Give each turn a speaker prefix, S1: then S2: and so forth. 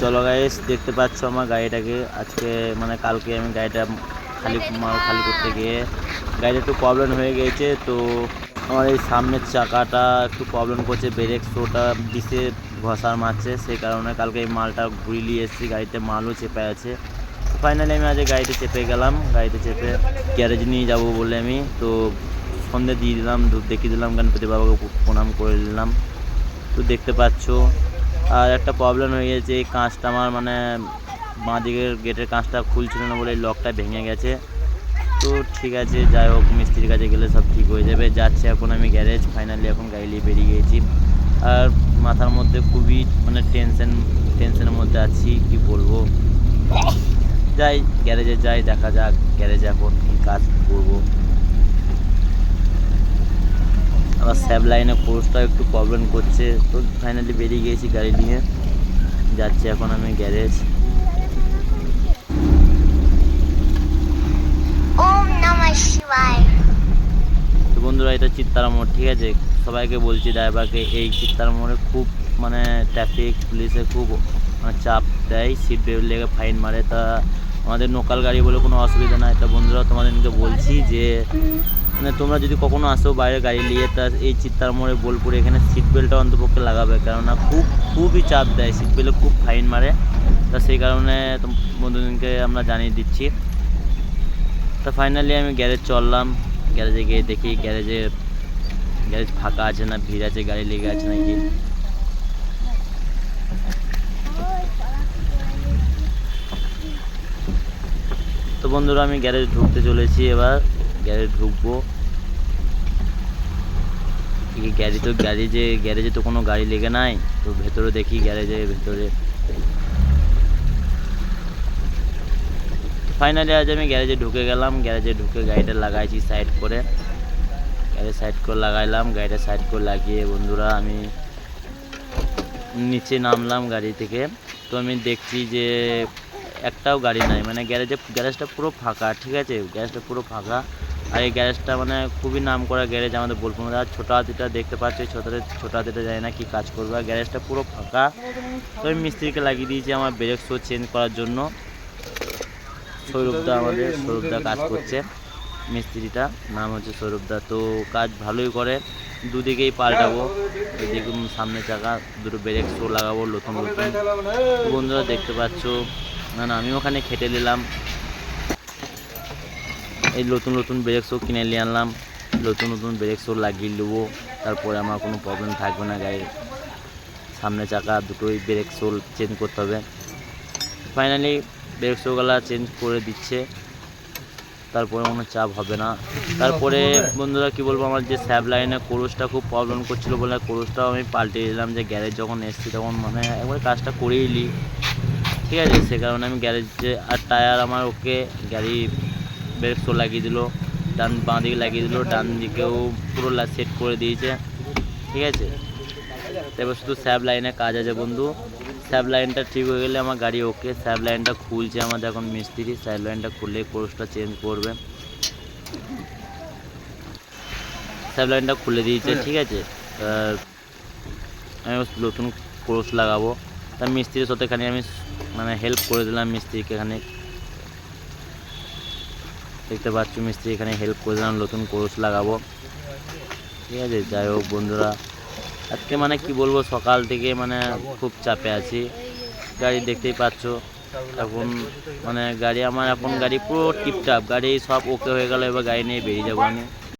S1: চলো গাইস, দেখতে পাচ্ছ আমার গাড়িটাকে আজকে মানে কালকে আমি গাড়িটা মাল খালি করতে গিয়ে গাড়িটা একটু প্রবলেম হয়ে গিয়েছে। তো আমার এই সামনের চাকাটা একটু প্রবলেম করছে, ব্রেক শোটা দিছে ঘষার মারছে, সেই কারণে কালকে এই মালটা ঘুরিয়ে নিয়ে এসেছি। গাড়িতে মালও চেপে আছে। ফাইনালি আমি আজ গাড়িতে চেপে গেলাম, গাড়িতে চেপে গ্যারেজ নিয়ে যাবো বলে আমি তো সন্ধে দিয়ে দিলাম, দুধ দেখিয়ে দিলাম, গণপতি বাবাকে প্রণাম করে দিলাম। তো দেখতে পাচ্ছ আর একটা প্রবলেম হয়ে গেছে, এই কাঁচটা আমার মানে বাঁ দিকের গেটের কাঁচটা খুলছিল না বলে এই লকটা ভেঙে গেছে। তো ঠিক আছে, যাই হোক, মিস্ত্রির কাছে গেলে সব ঠিক হয়ে যাবে। যাচ্ছি এখন আমি গ্যারেজ, ফাইনালি এখন গাড়ি নিয়ে বেরিয়ে গিয়েছি। আর মাথার মধ্যে খুবই মানে টেনশনের মধ্যে আছি, কি বলবো। যাই গ্যারেজে যাই, দেখা যাক গ্যারেজে এখন কী কাজ করবো। আবার স্যাব লাইনে কোর্সটা একটু প্রবলেম করছে। তো ফাইনালি বেরিয়ে গিয়েছি গাড়ি নিয়ে, যাচ্ছি এখন আমি গ্যারেজ। তো বন্ধুরা, এটা চিত্তারা মোড়, ঠিক আছে। সবাইকে বলছি, ড্রাইভারকে, এই চিত্তারা মোড়ে খুব মানে ট্রাফিক পুলিশে খুব মানে চাপ দেয়, সিট বেল্ট লেগে ফাইন মারে। তা আমাদের লোকাল গাড়ি বলে কোনো অসুবিধা নাই। তা বন্ধুরা, তোমাদেরকে বলছি যে মানে তোমরা যদি কখনো আসো বাইরে গাড়ি নিয়ে, তা এই চিত্তার মোড়ে বোলপুরে এখানে সিট বেল্টটা অন্তপক্ষে লাগাবে, কেননা খুবই চাপ দেয়, সিট বেল্টে খুব ফাইন মারে। তা সেই কারণে বন্ধুদেরকে আমরা জানিয়ে দিচ্ছি। তা ফাইনালি আমি গ্যারেজ চললাম, গ্যারেজে গিয়ে দেখি গ্যারেজ ফাঁকা আছে না ভিড় আছে, গাড়ি লেগে আছে নাকি। তো বন্ধুরা, আমি গ্যারেজ ঢুকতে চলেছি, এবার গ্যারেজ ঢুকবো। গ্যারেজে তো কোনো গাড়ি লেগে নাই। তো ভেতরে দেখি, গ্যারেজের ভেতরে ফাইনালি আজ আমি গ্যারেজে ঢুকে গেলাম। গ্যারেজে ঢুকে গাড়িটা লাগাইছি সাইড করে, গাড়ি সাইড করে লাগাইলাম। গাড়িটা সাইড করে লাগিয়ে বন্ধুরা আমি নিচে নামলাম গাড়ি থেকে। তো আমি দেখছি যে একটাও গাড়ি নাই, মানে গ্যারেজটা পুরো ফাঁকা, ঠিক আছে, গ্যারেজটা পুরো ফাঁকা। আর এই গ্যারেজটা মানে খুবই নাম করা গ্যারেজ আমাদের বোলপুর মধ্যে। আর ছোটো হাতিটা দেখতে পাচ্ছি, ছোটো হাতিটা জানি না কি কাজ করবে। আর গ্যারেজটা পুরো ফাঁকা। তো আমি মিস্ত্রিকে লাগিয়ে দিয়েছি আমার ব্রেক শো চেঞ্জ করার জন্য। সৌরভদা কাজ করছে, মিস্ত্রিটা নাম হচ্ছে সৌরভদা। তো কাজ ভালোই করে, দুদিকেই পাল্টাবো, এদিকে সামনে চাকা দুটো ব্রেক শো লাগাবো নতুন। বন্ধুরা দেখতে পাচ্ছ, না আমি ওখানে খেটে নিলাম, এই নতুন ব্রেক শো কিনে নিয়ে আনলাম, নতুন ব্রেক শো লাগিয়ে নেবো। তারপরে আমার কোনো প্রবলেম থাকবে না, গাড়ির সামনে চাকা দুটোই ব্রেক শো চেঞ্জ করতে হবে। ফাইনালি ব্রেক শোগুলো চেঞ্জ করে দিচ্ছে, তারপরে কোনো চাপ হবে না। তারপরে বন্ধুরা কি বলবো, আমার যে স্যাব লাইনে কোরসটা খুব প্রবলেম করছিল বলে কোরসটাও আমি পাল্টে দিলাম। যে গ্যারেজ যখন এসেছি তখন মানে একবার কাজটা করেই নিই, ঠিক আছে, সে কারণে আমি গ্যারেজে। আর টায়ার আমার ওকে, গাড়ি ব্রেক শো লাগিয়ে দিল, বাঁ দিকে লাগিয়ে দিল, ডান দিকেও পুরো সেট করে দিয়েছে, ঠিক আছে। তারপর শুধু স্যাব লাইনে কাজ আছে বন্ধু, স্যাব লাইনটা ঠিক হয়ে গেলে আমার গাড়ি ওকে। স্যাব লাইনটা খুলছে আমাদের এখন মিস্ত্রি, স্যাব লাইনটা খুললে কোর্সটা চেঞ্জ করবে। স্যাব লাইনটা খুলে দিয়েছে, ঠিক আছে। আমি নতুন কোর্স লাগাবো, তার মিস্ত্রির সাথে এখানে আমি মানে হেল্প করে দিলাম মিস্ত্রিকে। এখানে দেখতে পাচ্ছ মিস্ত্রি এখানে হেল্প করে দিলাম, নতুন কোর্স লাগাবো, ঠিক আছে। যাই হোক বন্ধুরা, আজকে মানে কি বলবো, সকাল থেকে মানে খুব চাপে আছি। গাড়ি দেখতেই পাচ্ছ এখন, মানে গাড়ি আমার এখন গাড়ি পুরো টিপটাপ, গাড়ি সব ওকে হয়ে গেল। এবার গাড়ি নিয়ে বেরিয়ে যাবো আমি।